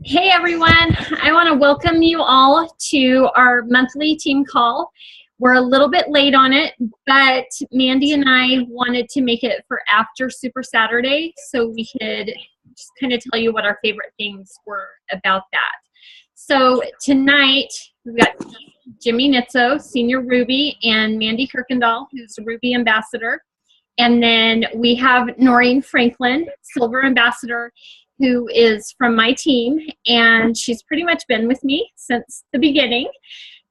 Hey everyone, I want to welcome you all to our monthly team call. We're a little bit late on it, but Mandy and I wanted to make it for after Super Saturday so we could just kind of tell you what our favorite things were about that. So tonight we've got Jimmy Nitzo, Senior Ruby, and Mandy Kirkendall, who's a Ruby Ambassador. And then we have Norene Franklin, Silver Ambassador, who is from my team, and she's pretty much been with me since the beginning.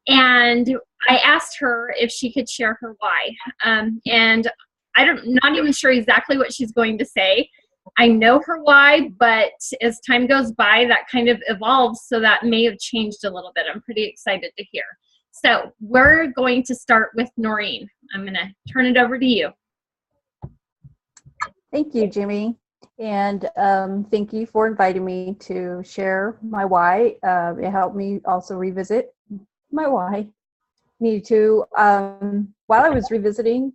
And I asked her if she could share her why. And not even sure exactly what she's going to say. I know her why, but as time goes by, that kind of evolves, so that may have changed a little bit. I'm pretty excited to hear. So we're going to start with Norene. I'm going to turn it over to you. Thank you, Jimmy. And thank you for inviting me to share my why. It helped me also revisit my why. Needed to, while I was revisiting,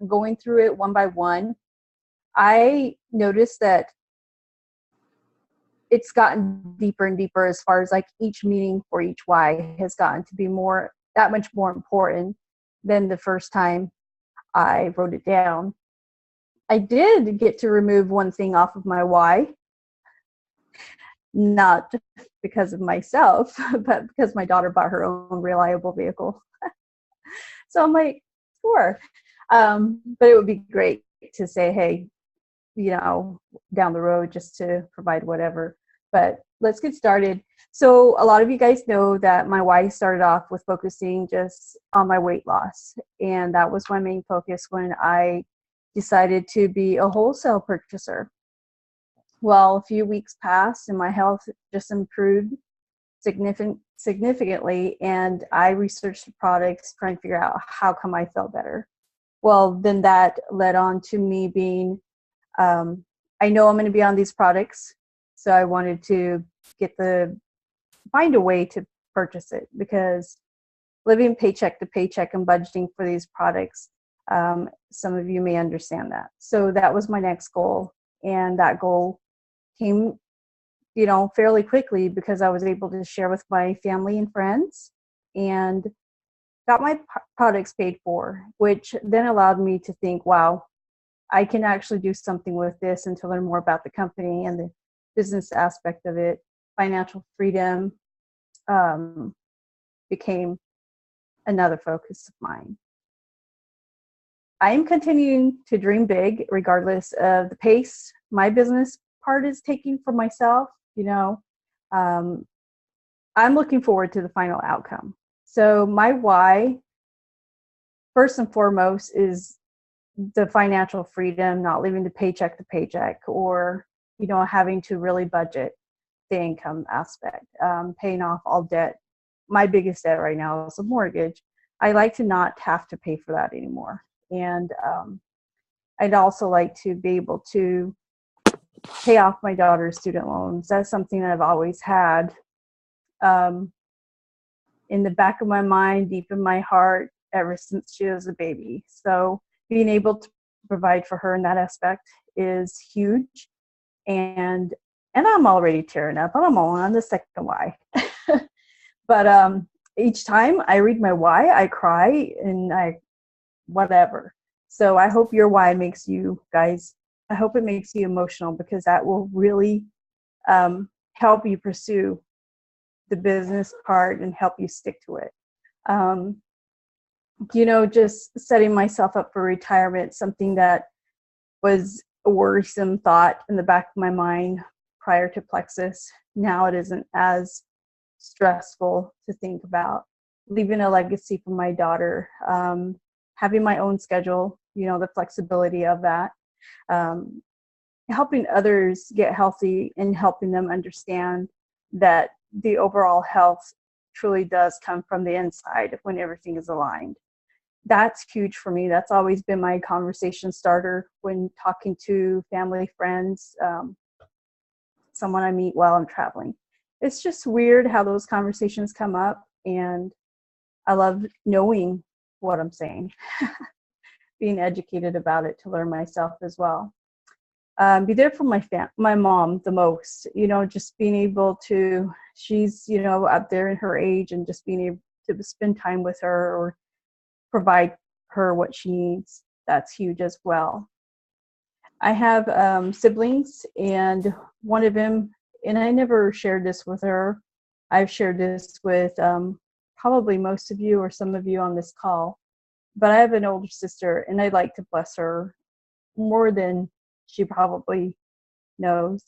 going through it one by one, I noticed that it's gotten deeper and deeper as far as like each meaning for each why has gotten to be that much more important than the first time I wrote it down. I did get to remove one thing off of my why, not because of myself, but because my daughter bought her own reliable vehicle. So I'm like, sure. But it would be great to say, hey, down the road just to provide whatever. But let's get started. So a lot of you guys know that my why started off with focusing just on my weight loss. And that was my main focus when I decided to be a wholesale purchaser. Well, a few weeks passed and my health just improved significantly, and I researched the products trying to figure out how come I felt better. Well, then that led on to me being, I know I'm going to be on these products, so I wanted to find a way to purchase it, because living paycheck to paycheck and budgeting for these products, some of you may understand that. So that was my next goal. And that goal came, fairly quickly, because I was able to share with my family and friends and got my products paid for, which then allowed me to think, wow, I can actually do something with this, and to learn more about the company and the business aspect of it. Financial freedom became another focus of mine. I am continuing to dream big regardless of the pace my business part is taking for myself. I'm looking forward to the final outcome. So my why, first and foremost, is the financial freedom, not living the paycheck to paycheck, or, having to really budget the income aspect, paying off all debt. My biggest debt right now is a mortgage. I like to not have to pay for that anymore. And I'd also like to be able to pay off my daughter's student loans. That's something that I've always had in the back of my mind, deep in my heart, ever since she was a baby. So being able to provide for her in that aspect is huge. And I'm already tearing up. I'm on the second why. But each time I read my why, I cry and whatever. So I hope your why makes you guys, I hope it makes you emotional, because that will really help you pursue the business part and help you stick to it. Just setting myself up for retirement, something that was a worrisome thought in the back of my mind prior to Plexus. Now it isn't as stressful to think about. Leaving a legacy for my daughter, having my own schedule, the flexibility of that, helping others get healthy and helping them understand that the overall health truly does come from the inside when everything is aligned. That's huge for me. That's always been my conversation starter when talking to family, friends, someone I meet while I'm traveling. It's just weird how those conversations come up, and I love knowing what I'm saying, being educated about it to learn myself as well. be there for my mom the most, just being able to, she's, up there in her age, and just being able to spend time with her or provide her what she needs. That's huge as well. I have siblings, and one of them, and I never shared this with her. I've shared this with probably most of you or some of you on this call, but I have an older sister, and I'd like to bless her more than she probably knows.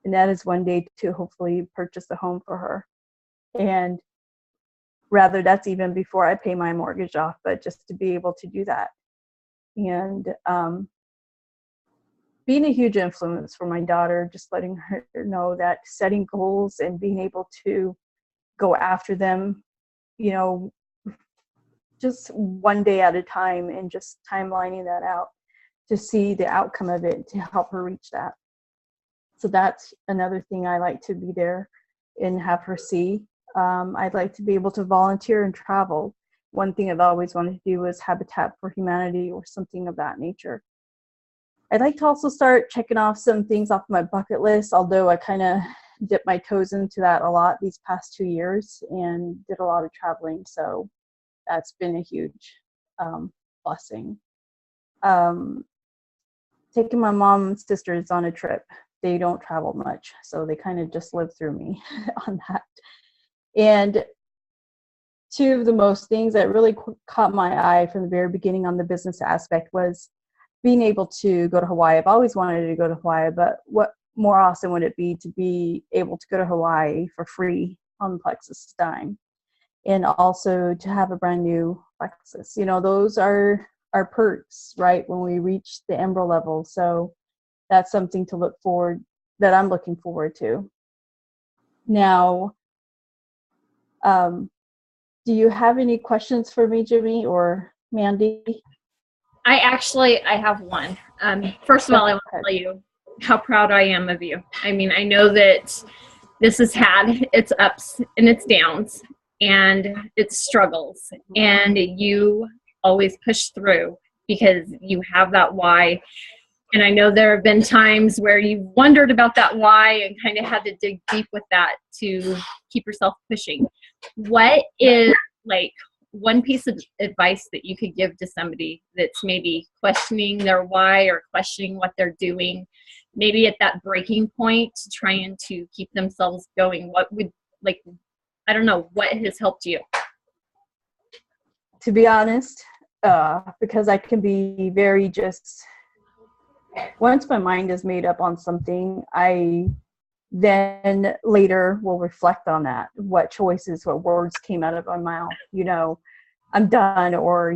And that is one day to hopefully purchase a home for her. And rather, that's even before I pay my mortgage off, but just to be able to do that. And being a huge influence for my daughter, just letting her know that setting goals and being able to go after them, just one day at a time, and just timelining that out to see the outcome of it, to help her reach that. So that's another thing I like to be there and have her see. I'd like to be able to volunteer and travel. One thing I've always wanted to do was Habitat for Humanity or something of that nature. I'd like to also start checking off some things off my bucket list, although I kind of dipped my toes into that a lot these past 2 years and did a lot of traveling. So that's been a huge blessing. Taking my mom and sisters on a trip. They don't travel much, so they kind of just live through me on that. And two of the most things that really caught my eye from the very beginning on the business aspect was being able to go to Hawaii. I've always wanted to go to Hawaii, but what more awesome would it be to be able to go to Hawaii for free on Plexus dime, and also to have a brand new Plexus. Those are our perks, right, when we reach the Emerald level. So that's something that I'm looking forward to. Now, do you have any questions for me, Jimmy or Mandy? I have one. First of all, I want to tell you how proud I am of you. I mean, I know that this has had its ups and its downs and its struggles, and you always push through because you have that why. And I know there have been times where you've wondered about that why and kind of had to dig deep with that to keep yourself pushing. What is one piece of advice that you could give to somebody that's maybe questioning their why or questioning what they're doing, maybe at that breaking point, trying to keep themselves going? What would, I don't know, what has helped you? To be honest, because I can be very once my mind is made up on something, I then later will reflect on that. What choices, what words came out of my mouth, I'm done, or,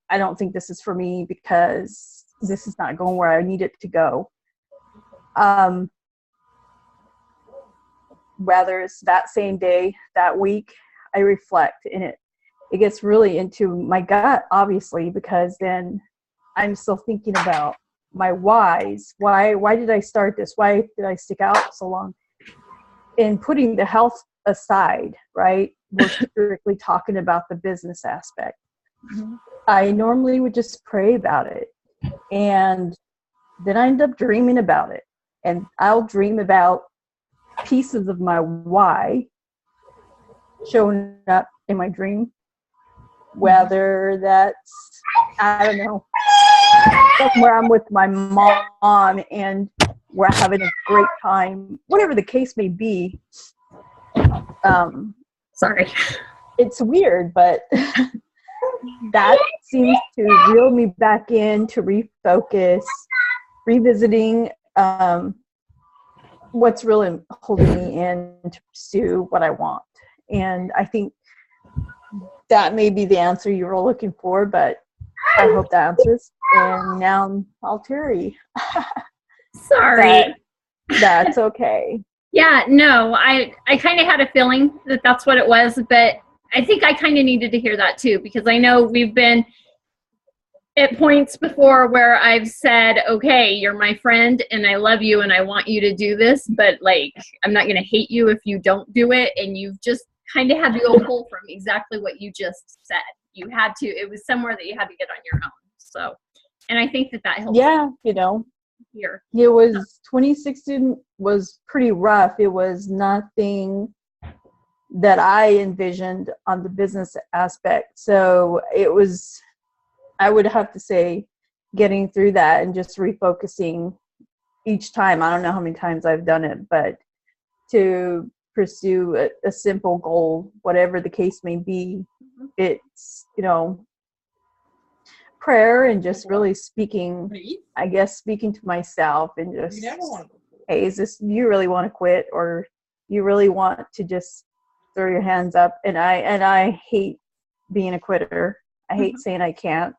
I don't think this is for me because this is not going where I need it to go. Whether it's that same day, that week, I reflect, and it gets really into my gut, obviously, because then I'm still thinking about my whys. Why did I start this? Why did I stick out so long? And putting the health aside, right? We're strictly talking about the business aspect. Mm-hmm. I normally would just pray about it, and then I end up dreaming about it. And I'll dream about pieces of my why showing up in my dream, whether that's, I don't know, somewhere I'm with my mom and we're having a great time, whatever the case may be. Sorry. It's weird, but that seems to reel me back in, to refocus, revisiting what's really holding me in to pursue what I want. And I think that may be the answer you were looking for, but I hope that answers. And now I'll Terry. Sorry. That's okay. Yeah, no, I kind of had a feeling that that's what it was, but I think I kind of needed to hear that too, because I know we've been at points before where I've said, okay, you're my friend and I love you and I want you to do this, but I'm not going to hate you if you don't do it. And you've just kind of had to go pull from exactly what you just said. You had to, it was somewhere that you had to get on your own. So, and I think that helps. Yeah, year? It was 2016 was pretty rough. It was nothing that I envisioned on the business aspect. So it was, I would have to say, getting through that and just refocusing each time. I don't know how many times I've done it, but to pursue a simple goal, whatever the case may be, it's, prayer and just really speaking, I guess, speaking to myself and just, hey, is this, you really want to quit, or you really want to just throw your hands up? And I hate being a quitter. I hate saying I can't.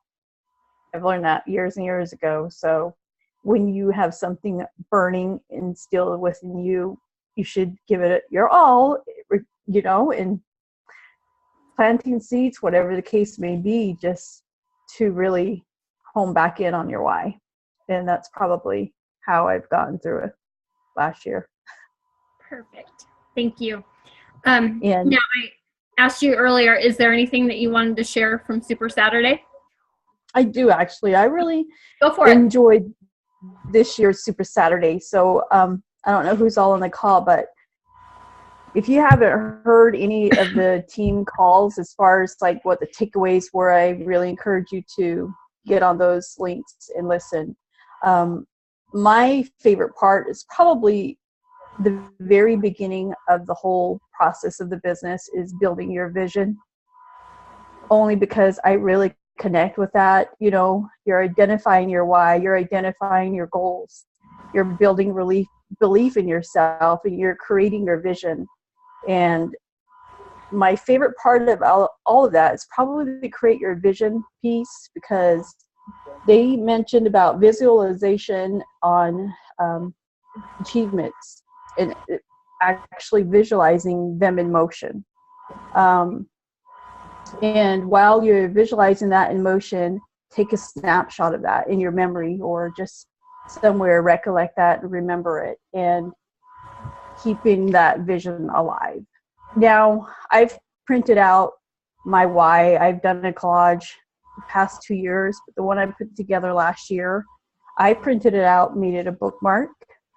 I've learned that years and years ago. So when you have something burning and still within you, you should give it your all, and planting seeds, whatever the case may be, just to really hone back in on your why. And that's probably how I've gotten through it last year. Perfect. Thank you. And now I asked you earlier, is there anything that you wanted to share from Super Saturday? I do, actually. I really Go for enjoyed this year's Super Saturday. So I don't know who's all on the call, but if you haven't heard any of the team calls as far as like what the takeaways were, I really encourage you to get on those links and listen. My favorite part is probably the very beginning of the whole process of the business is building your vision, only because I really connect with that. You're identifying your why, you're identifying your goals, you're building belief in yourself, and you're creating your vision. And my favorite part of all of that is probably the create your vision piece, because they mentioned about visualization on achievements and actually visualizing them in motion. And while you're visualizing that in motion, take a snapshot of that in your memory, or just somewhere recollect that and remember it, and keeping that vision alive. Now, I've printed out my why. I've done a collage the past 2 years, but the one I put together last year, I printed it out, made it a bookmark.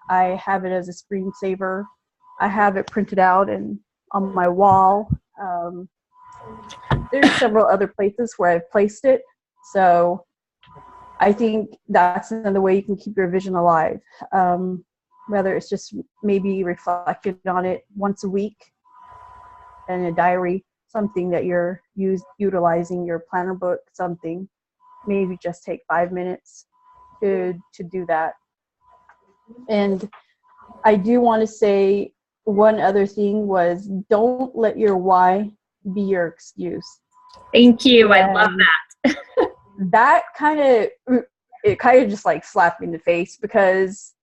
I have it as a screensaver. I have it printed out and on my wall. There's several other places where I've placed it. So I think that's another way you can keep your vision alive. Whether it's just maybe reflecting on it once a week in a diary, something that you're utilizing, your planner book, something, maybe just take 5 minutes to do that. And I do want to say one other thing was, don't let your why be your excuse. Thank you. And I love that. That kind of just like slapped me in the face, because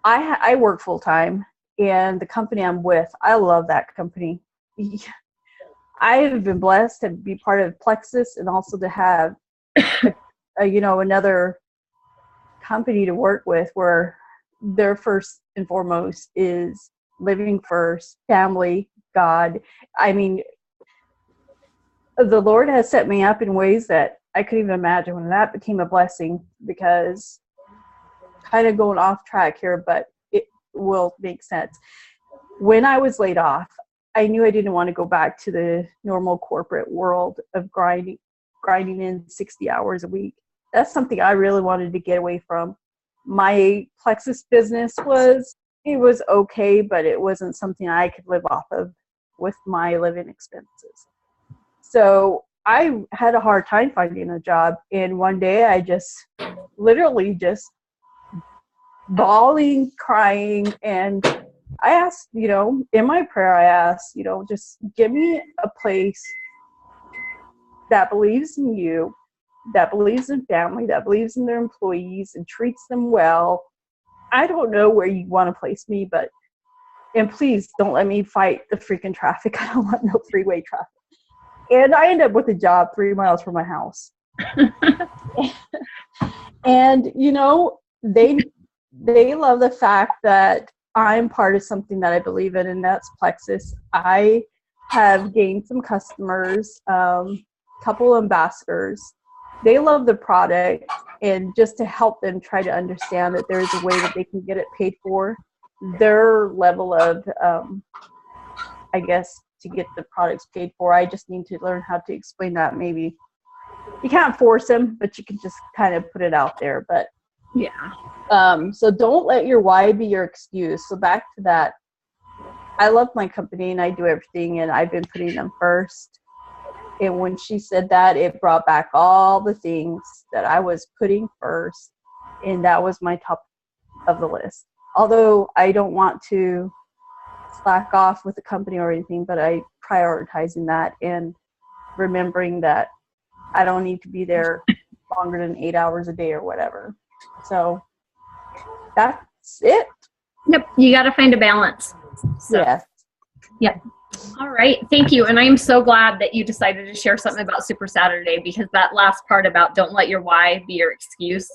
I work full time, and the company I'm with, I love that company. I have been blessed to be part of Plexus, and also to have another company to work with where their first and foremost is living first, family, God. I mean, the Lord has set me up in ways that I couldn't even imagine, when that became a blessing. Because, kind of going off track here, but it will make sense. When I was laid off, I knew I didn't want to go back to the normal corporate world of grinding in 60 hours a week. That's something I really wanted to get away from. My Plexus business was okay, but it wasn't something I could live off of with my living expenses. So I had a hard time finding a job. And one day I just literally just bawling, crying, and I asked, in my prayer, I asked, just give me a place that believes in you, that believes in family, that believes in their employees and treats them well. I don't know where you want to place me, and please don't let me fight the freaking traffic. I don't want no freeway traffic. And I ended up with a job 3 miles from my house. And, they love the fact that I'm part of something that I believe in, and that's Plexus. I have gained some customers, couple ambassadors, they love the product, and just to help them try to understand that there's a way that they can get it paid for, their level of, I guess, to get the products paid for, I just need to learn how to explain that. Maybe you can't force them, but you can just kind of put it out there. But yeah. So don't let your why be your excuse. So back to that, I love my company and I do everything, and I've been putting them first. And when she said that, it brought back all the things that I was putting first, and that was my top of the list. Although I don't want to slack off with the company or anything, but I prioritizing that and remembering that I don't need to be there longer than 8 hours a day or whatever. So that's it. Yep. You got to find a balance. So. Yes. Yep. All right. Thank you. And I'm so glad that you decided to share something about Super Saturday, because that last part about don't let your why be your excuse,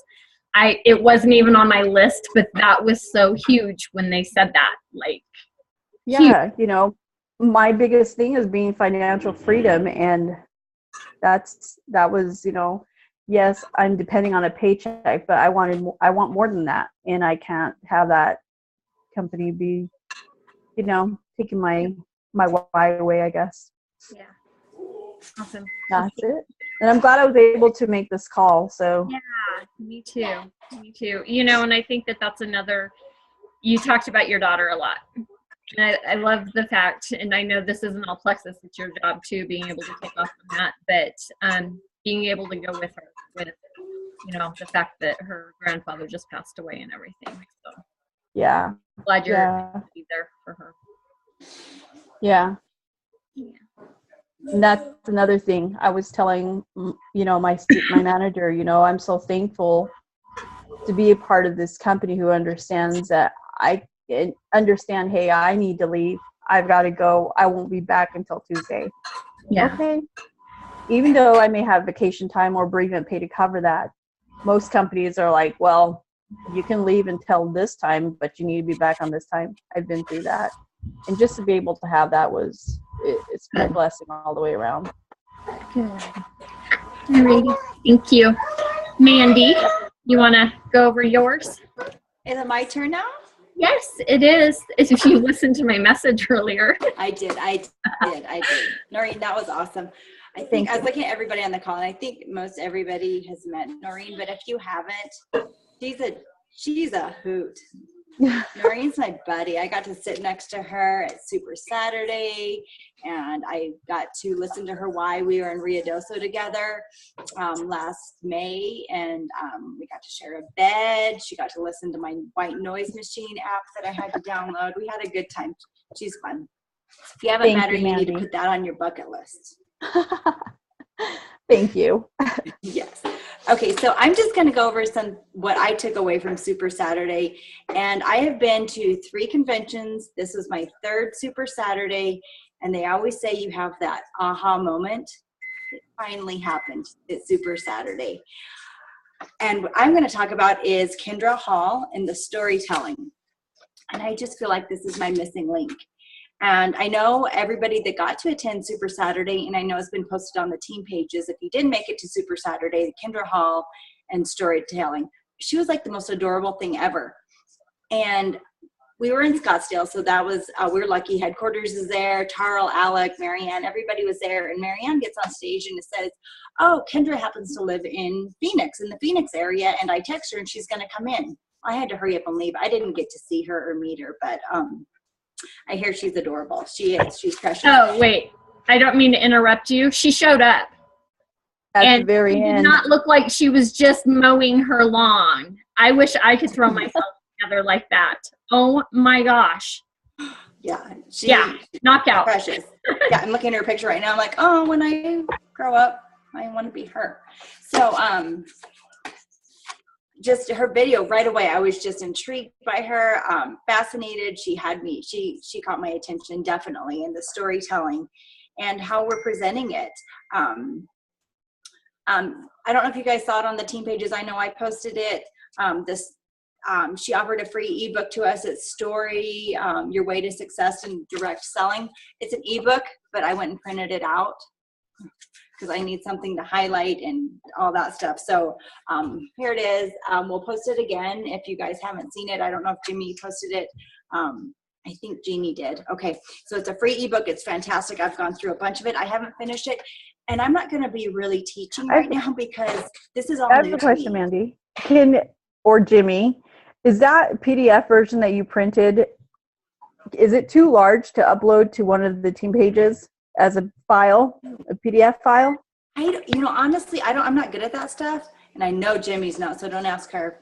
it wasn't even on my list, but that was so huge when they said that. Like, yeah, huge. you know, my biggest thing is being financial freedom, and that was, you know, yes, I'm depending on a paycheck, but I want more than that, and I can't have that company be, you know, taking my why away, I guess. Yeah. Awesome. That's it. And I'm glad I was able to make this call. So Yeah, me too. Me too. You know, and I think that that's another, you talked about your daughter a lot. And I love the fact, and I know this isn't all Plexus, it's your job too, being able to take off on that, but being able to go with her with, you know, the fact that her grandfather just passed away and everything. So yeah. glad you're able to be there for her. Yeah. And that's another thing I was telling, you know, my manager, you know, I'm so thankful to be a part of this company who understands that I understand, hey, I need to leave. I've got to go. I won't be back until Tuesday. Yeah. Okay. Even though I may have vacation time or bereavement pay to cover that, most companies are like, well, you can leave until this time, but you need to be back on this time. I've been through that. And just to be able to have that it's my blessing all the way around. Good. Alrighty. Thank you. Mandy, you want to go over yours? Is it my turn now? Yes, it is. If you listened to my message earlier. I did. Norene, that was awesome. I think I was looking at everybody on the call, and I think most everybody has met Norene, but if you haven't, she's a hoot. Norene's my buddy. I got to sit next to her at Super Saturday, and I got to listen to her why we were in Ruidoso together last May, and we got to share a bed. She got to listen to my white noise machine app that I had to download. We had a good time. She's fun. If you haven't met her, you need to put that on your bucket list. Thank you. Yes. Okay, so I'm just going to go over what I took away from Super Saturday. And I have been to 3 conventions. This was my 3rd Super Saturday. And they always say you have that aha moment. It finally happened at Super Saturday. And what I'm going to talk about is Kendra Hall and the storytelling. And I just feel like this is my missing link. And I know everybody that got to attend Super Saturday, and I know it's been posted on the team pages, if you didn't make it to Super Saturday, Kendra Hall and storytelling, she was like the most adorable thing ever. And we were in Scottsdale, so that was, we were lucky. Headquarters is there, Tarl, Alec, Marianne, everybody was there. And Marianne gets on stage and it says, oh, Kendra happens to live in Phoenix, in the Phoenix area, and I text her and she's going to come in. I had to hurry up and leave. I didn't get to see her or meet her, but I hear she's adorable. She is. She's precious. Oh, wait. I don't mean to interrupt you. She showed up. At the very end. Did not look like she was just mowing her lawn. I wish I could throw myself together like that. Oh my gosh. Yeah. Knockout. Precious. Yeah, I'm looking at her picture right now. I'm like, oh, when I grow up, I want to be her. So, just her video right away, I was just intrigued by her, fascinated. She caught my attention definitely in the storytelling and how we're presenting it. I don't know if you guys saw it on the team pages. I know I posted it. She offered a free ebook to us. It's Story, Your Way to Success in Direct Selling. It's an ebook, but I went and printed it out. because I need something to highlight and all that stuff. So here it is. We'll post it again if you guys haven't seen it. I don't know if Jimmy posted it. I think Jeannie did. Okay, so it's a free ebook. It's fantastic. I've gone through a bunch of it. I haven't finished it, and I'm not going to be really teaching right now because this is all I have new a to question, me. Mandy. Or Jimmy, is that PDF version that you printed, is it too large to upload to one of the team pages as a file, a PDF file? Honestly, I'm not good at that stuff, and I know Jimmy's not, so don't ask her.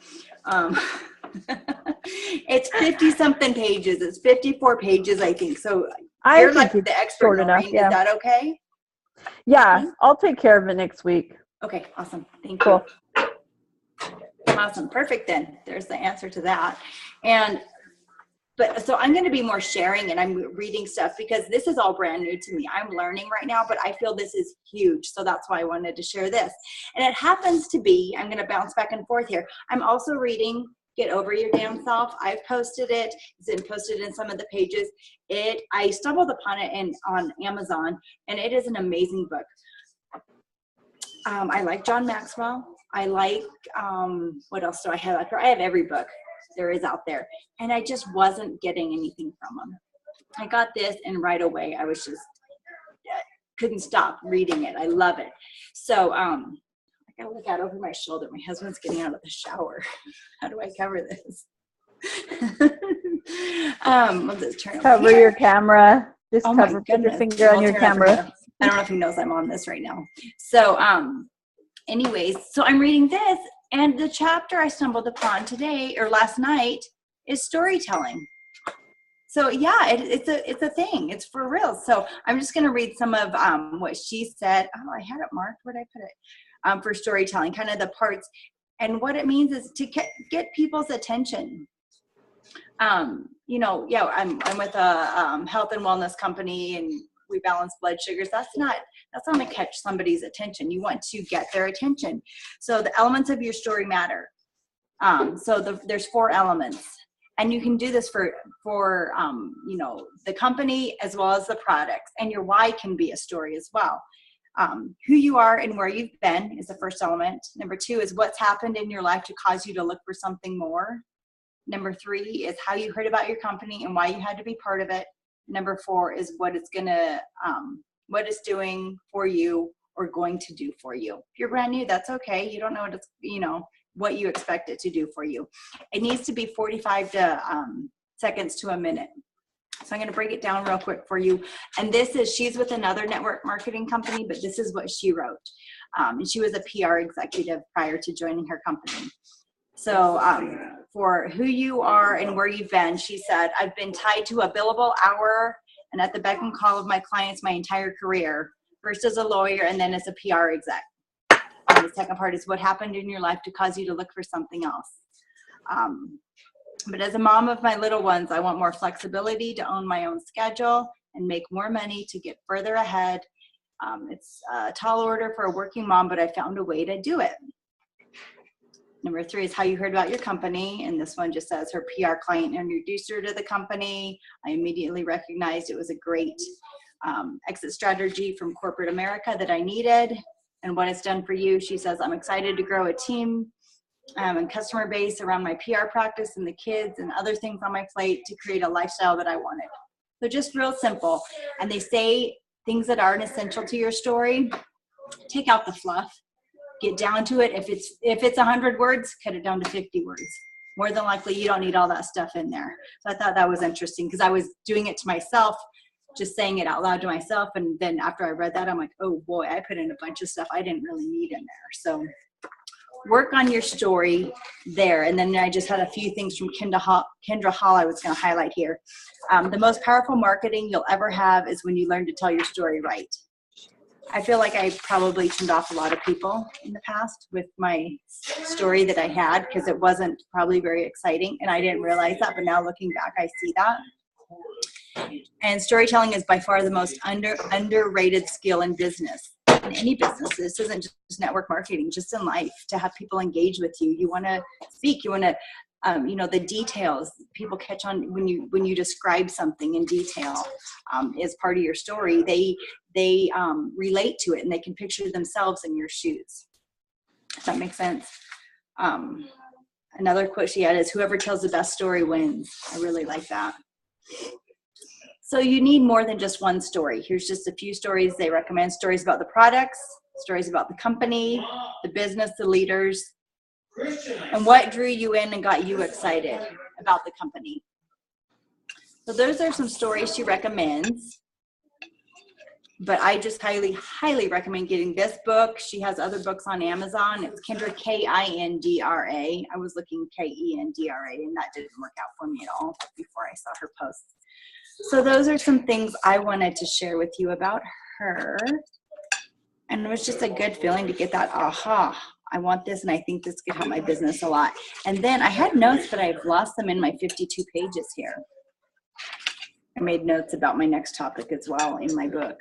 It's 50 something pages. It's 54 pages, I think. So you're like the expert, Norene. Yeah. Is that okay? Yeah, I'll take care of it next week. Okay, awesome. Thank you. Awesome. Perfect then. There's the answer to that. But so I'm going to be more sharing, and I'm reading stuff because this is all brand new to me. I'm learning right now, but I feel this is huge. So that's why I wanted to share this. And it happens to be, I'm going to bounce back and forth here. I'm also reading Get Over Your Damn Self. I've posted it. It's been posted in some of the pages. I stumbled upon it on Amazon, and it is an amazing book. I like John Maxwell. I like, what else do I have? I have every book there is out there, and I just wasn't getting anything from them. I got this, and right away I was just couldn't stop reading it. I love it. So I gotta look out over my shoulder. My husband's getting out of the shower. How do I cover this? We'll just turn cover your camera. Just put your finger on your camera. I don't know if he knows I'm on this right now. So anyways, so I'm reading this, and the chapter I stumbled upon today or last night is storytelling. So yeah, it's a thing. It's for real. So I'm just going to read some of what she said. Oh, I had it marked. Where did I put it? For storytelling, kind of the parts. And what it means is to get people's attention. I'm with a health and wellness company, and we balance blood sugars. That's not to catch somebody's attention. You want to get their attention. So the elements of your story matter. There's 4 elements, and you can do this for the company as well as the products, and your why can be a story as well. Who you are and where you've been is the first element. Number 2 is what's happened in your life to cause you to look for something more. Number 3 is how you heard about your company and why you had to be part of it. Number 4 is what it's doing for you or going to do for you. If you're brand new, that's okay. You don't know what you expect it to do for you. It needs to be 45 seconds to a minute. So I'm going to break it down real quick for you. And she's with another network marketing company, but this is what she wrote. And she was a PR executive prior to joining her company. So for who you are and where you've been, she said, I've been tied to a billable hour and at the beck and call of my clients my entire career, first as a lawyer and then as a PR exec. And the second part is what happened in your life to cause you to look for something else. But as a mom of my little ones, I want more flexibility to own my own schedule and make more money to get further ahead. It's a tall order for a working mom, but I found a way to do it. Number 3 is how you heard about your company. And this one just says her PR client introduced her to the company. I immediately recognized it was a great exit strategy from corporate America that I needed. And what it's done for you, she says, I'm excited to grow a team and customer base around my PR practice and the kids and other things on my plate to create a lifestyle that I wanted. So just real simple. And they say things that aren't essential to your story, take out the fluff. Get down to it. If it's 100 words, cut it down to 50 words. More than likely, you don't need all that stuff in there. So I thought that was interesting because I was doing it to myself, just saying it out loud to myself. And then after I read that, I'm like, oh boy, I put in a bunch of stuff I didn't really need in there. So work on your story there. And then I just had a few things from Kendra Hall I was going to highlight here. The most powerful marketing you'll ever have is when you learn to tell your story right. I feel like I probably turned off a lot of people in the past with my story that I had because it wasn't probably very exciting, and I didn't realize that, but now looking back, I see that. And storytelling is by far the most underrated skill in business. In any business, this isn't just network marketing, just in life, to have people engage with you. You want to speak, you want to you know, the details. People catch on when you describe something in detail as part of your story. They relate to it, and they can picture themselves in your shoes. Does that make sense? Another quote she had is, "Whoever tells the best story wins." I really like that. So you need more than just one story. Here's just a few stories they recommend. Stories about the products, stories about the company, the business, the leaders, and what drew you in and got you excited about the company. So those are some stories she recommends. But I just highly, highly recommend getting this book. She has other books on Amazon. It's Kendra, Kindra. I was looking Kendra, and that didn't work out for me at all before I saw her post. So those are some things I wanted to share with you about her. And it was just a good feeling to get that, aha, I want this, and I think this could help my business a lot. And then I had notes, but I've lost them in my 52 pages here. I made notes about my next topic as well in my book.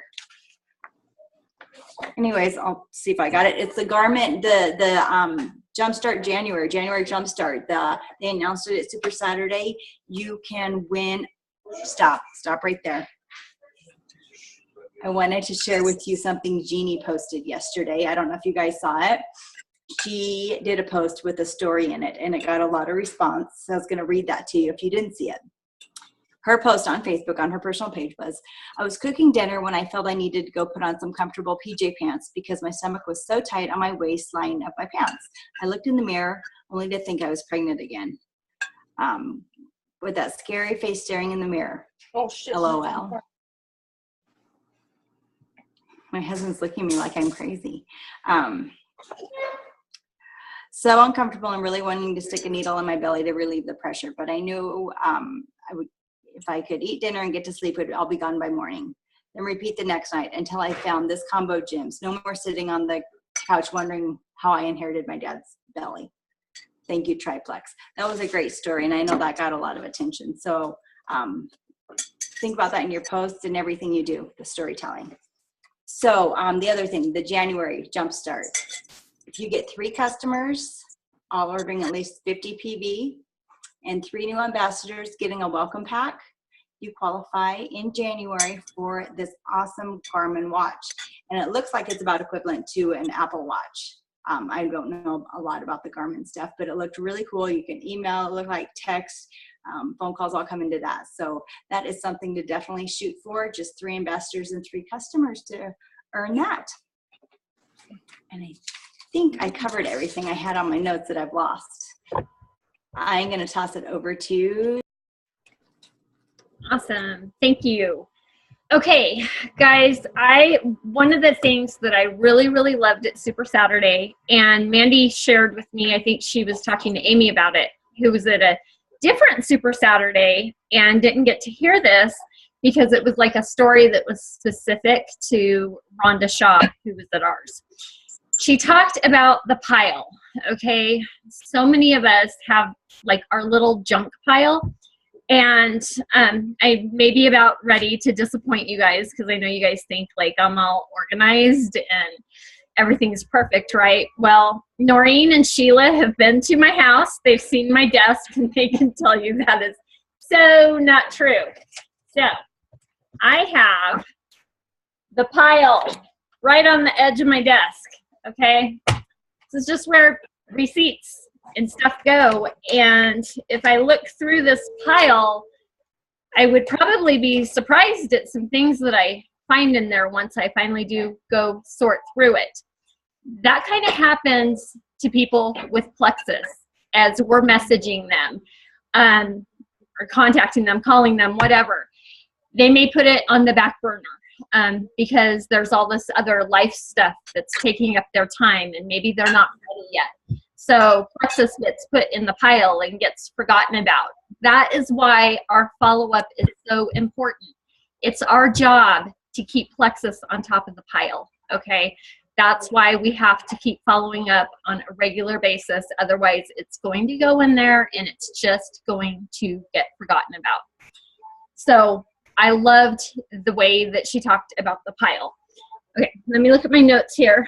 Anyways, I'll see if I got it. It's the garment, the Jumpstart January Jumpstart. They announced it at Super Saturday. You can win. Stop right there. I wanted to share with you something Jeannie posted yesterday. I don't know if you guys saw it. She did a post with a story in it, and it got a lot of response. So I was going to read that to you if you didn't see it. Her post on Facebook on her personal page was, "I was cooking dinner when I felt I needed to go put on some comfortable PJ pants because my stomach was so tight on my waistline of my pants. I looked in the mirror only to think I was pregnant again. With that scary face staring in the mirror. Oh, shit. LOL. My husband's looking at me like I'm crazy. So uncomfortable and really wanting to stick a needle in my belly to relieve the pressure. But I knew I would, if I could eat dinner and get to sleep, I'll be gone by morning. Then repeat the next night until I found this combo gyms. No more sitting on the couch wondering how I inherited my dad's belly. Thank you, Triplex." That was a great story, and I know that got a lot of attention. So think about that in your posts and everything you do, the storytelling. So the other thing, the January Jumpstart. If you get 3 customers, all ordering at least 50 PV, and 3 new ambassadors getting a welcome pack, you qualify in January for this awesome Garmin watch. And it looks like it's about equivalent to an Apple Watch. I don't know a lot about the Garmin stuff, but it looked really cool. You can email, it looked like text, phone calls all come into that. So that is something to definitely shoot for. Just 3 ambassadors and 3 customers to earn that. And I think I covered everything I had on my notes that I've lost. I'm going to toss it over to. Awesome. Thank you. Okay, guys, one of the things that I really, really loved at Super Saturday, and Mandy shared with me, I think she was talking to Amy about it, who was at a different Super Saturday and didn't get to hear this because it was like a story that was specific to Rhonda Shaw, who was at ours. She talked about the pile, okay? So many of us have like our little junk pile. And I may be about ready to disappoint you guys because I know you guys think like I'm all organized and everything's perfect, right? Well, Norene and Sheila have been to my house. They've seen my desk, and they can tell you that is so not true. So I have the pile right on the edge of my desk, okay? This is just where receipts and stuff go. And if I look through this pile, I would probably be surprised at some things that I find in there once I finally do go sort through it. That kind of happens to people with Plexus as we're messaging them or contacting them, calling them, whatever. They may put it on the back burner because there's all this other life stuff that's taking up their time, and maybe they're not ready yet. So Plexus gets put in the pile and gets forgotten about. That is why our follow-up is so important. It's our job to keep Plexus on top of the pile, okay? That's why we have to keep following up on a regular basis. Otherwise, it's going to go in there and it's just going to get forgotten about. So I loved the way that she talked about the pile. Okay, let me look at my notes here.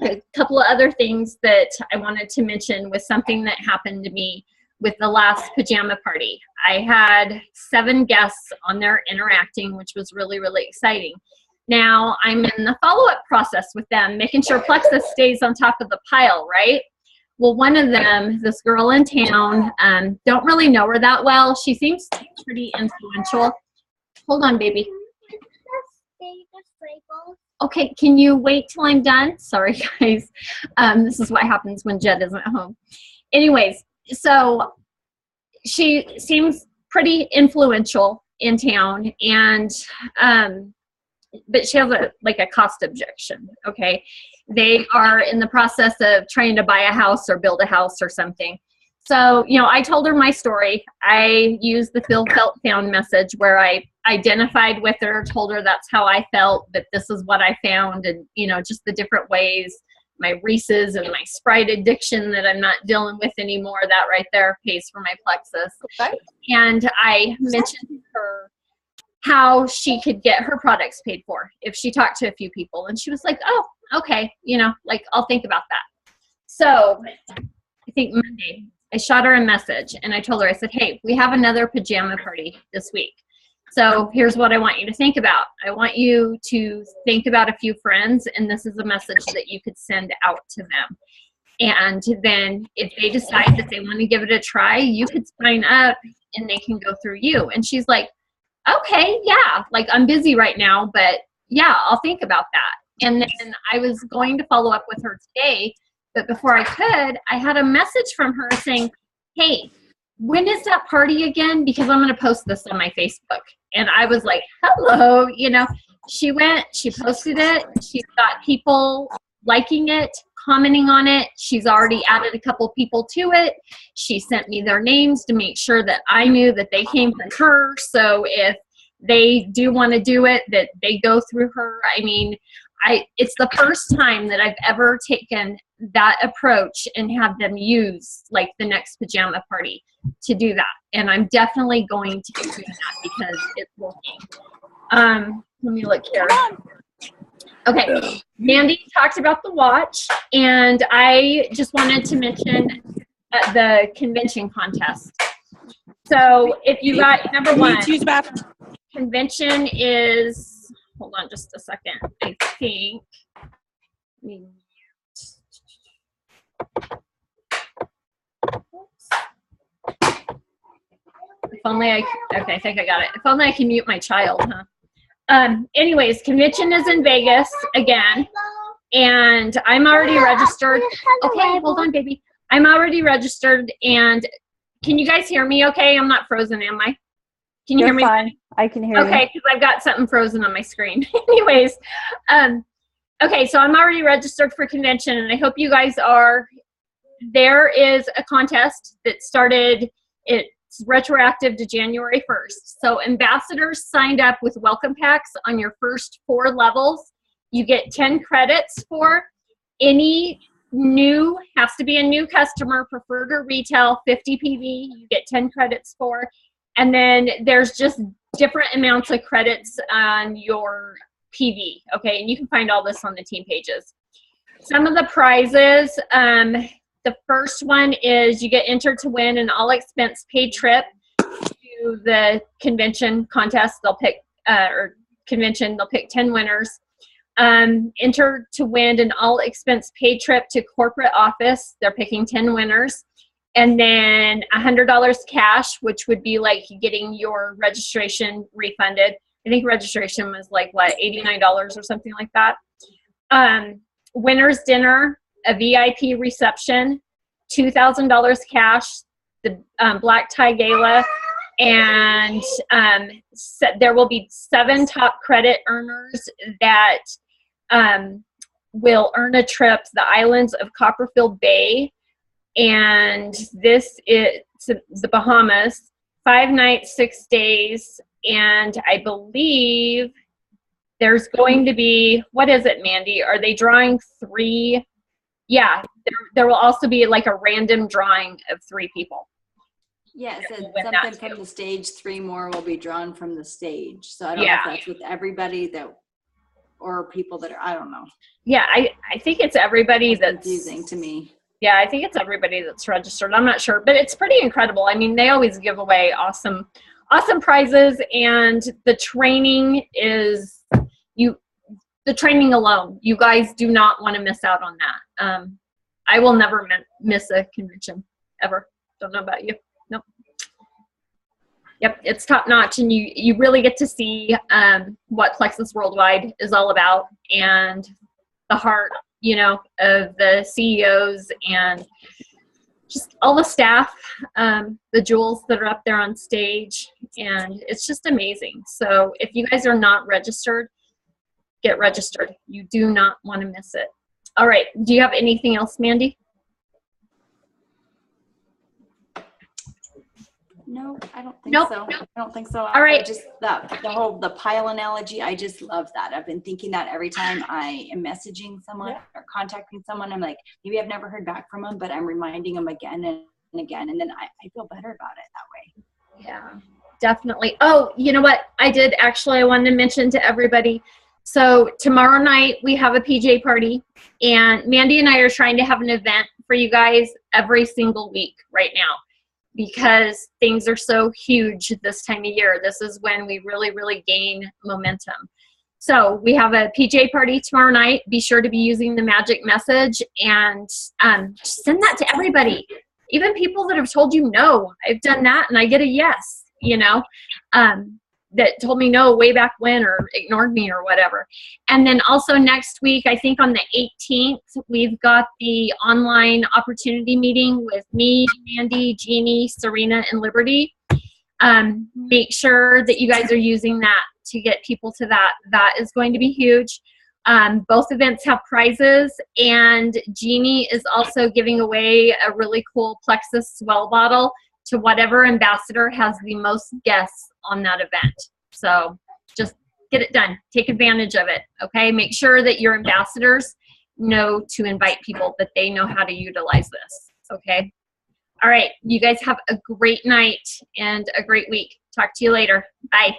a couple of other things that I wanted to mention was something that happened to me with the last pajama party. I had 7 guests on there interacting, which was really, really exciting. Now I'm in the follow-up process with them, making sure Plexus stays on top of the pile, right? Well, one of them, this girl in town, don't really know her that well. She seems pretty influential. Hold on, baby. Okay, can you wait till I'm done? Sorry, guys. This is what happens when Jed isn't home. Anyways, so she seems pretty influential in town, and but she has a cost objection. Okay, they are in the process of trying to buy a house or build a house or something. So, I told her my story. I used the Feel Felt Found message where I identified with her, told her that's how I felt, that this is what I found, and, just the different ways, my Reese's and my Sprite addiction that I'm not dealing with anymore. That right there pays for my Plexus. Okay. And I mentioned to her how she could get her products paid for if she talked to a few people. And she was like, oh, okay, I'll think about that. So I think Monday, I shot her a message and I told her, I said, hey, we have another pajama party this week. So here's what I want you to think about. I want you to think about a few friends, and this is a message that you could send out to them. And then if they decide that they want to give it a try, you could sign up and they can go through you. And she's like, okay, yeah, I'm busy right now, but yeah, I'll think about that. And then I was going to follow up with her today, but before I could, I had a message from her saying, hey, when is that party again? Because I'm going to post this on my Facebook. And I was like, hello, she went, she posted it. She's got people liking it, commenting on it. She's already added a couple people to it. She sent me their names to make sure that I knew that they came from her. So if they do want to do it, that they go through her. I mean, it's the first time that I've ever taken that approach and have them use the next pajama party to do that. And I'm definitely going to keep doing that because it's working. Let me look here. Okay, Mandy talked about the watch, and I just wanted to mention the convention contest. So if you got number one, convention is, hold on just a second, I think. If only okay, I think I got it. If only I can mute my child, huh? Anyways, convention is in Vegas again, and I'm already registered. Okay, hold on, baby. I'm already registered, and can you guys hear me okay? I'm not frozen, am I? Can you hear me? Fine. I can hear you. Okay, because I've got something frozen on my screen. Anyways, okay, so I'm already registered for convention, and I hope you guys are. There is a contest that started, it's retroactive to January 1st. So ambassadors signed up with welcome packs on your first 4 levels. You get 10 credits for. Any new, has to be a new customer, prefer to retail, 50 PV, you get 10 credits for. And then there's just different amounts of credits on your PV, okay? And you can find all this on the team pages. Some of the prizes, the first one is you get entered to win an all-expense paid trip to the convention contest. They'll pick, or convention, they'll pick 10 winners. Enter to win an all-expense paid trip to corporate office. They're picking 10 winners. And then $100 cash, which would be like getting your registration refunded. I think registration was like, what, $89 or something like that. Winner's dinner, a VIP reception, $2,000 cash, the black tie gala, and there will be 7 top credit earners that will earn a trip to the islands of Copperfield Bay, and this is the Bahamas, 5 nights, 6 days, and I believe there's going to be, what is it, Mandy? Are they drawing 3? Yeah, there will also be like a random drawing of 3 people. Yes, yeah, so something from the stage, 3 more will be drawn from the stage. So I don't know if that's with everybody that. or people that are, I don't know. Yeah, I think it's everybody that's confusing to me. Yeah, I think it's everybody that's registered. I'm not sure, but it's pretty incredible. I mean, they always give away awesome prizes, and the training is the training alone. You guys do not want to miss out on that. I will never miss a convention ever. Don't know about you. Nope. Yep, it's top notch, and you really get to see what Plexus Worldwide is all about, and the heart, of the CEOs and just all the staff, the jewels that are up there on stage, and it's just amazing. So if you guys are not registered, get registered. You do not want to miss it. All right, do you have anything else, Mandy? No, I don't think Nope. so. I don't think so. All right. Just the pile analogy, I just love that. I've been thinking that every time I am messaging someone or contacting someone. I'm like, maybe I've never heard back from them, but I'm reminding them again and again, and then I feel better about it that way. Yeah, definitely. Oh, you know what? I wanted to mention to everybody. So tomorrow night we have a PJ party, and Mandy and I are trying to have an event for you guys every single week right now, because things are so huge this time of year. This is when we really, really gain momentum. So we have a PJ party tomorrow night. Be sure to be using the magic message, and just send that to everybody. Even people that have told you no. I've done that and I get a yes, that told me no way back when, or ignored me or whatever. And then also next week, I think on the 18th, we've got the online opportunity meeting with me, Mandy, Jeannie, Serena, and Liberty. Make sure that you guys are using that to get people to that. That is going to be huge. Both events have prizes, and Jeannie is also giving away a really cool Plexus Swell bottle to whatever ambassador has the most guests on that event. So just get it done. Take advantage of it, okay? Make sure that your ambassadors know to invite people, that they know how to utilize this, okay? All right, you guys have a great night and a great week. Talk to you later. Bye.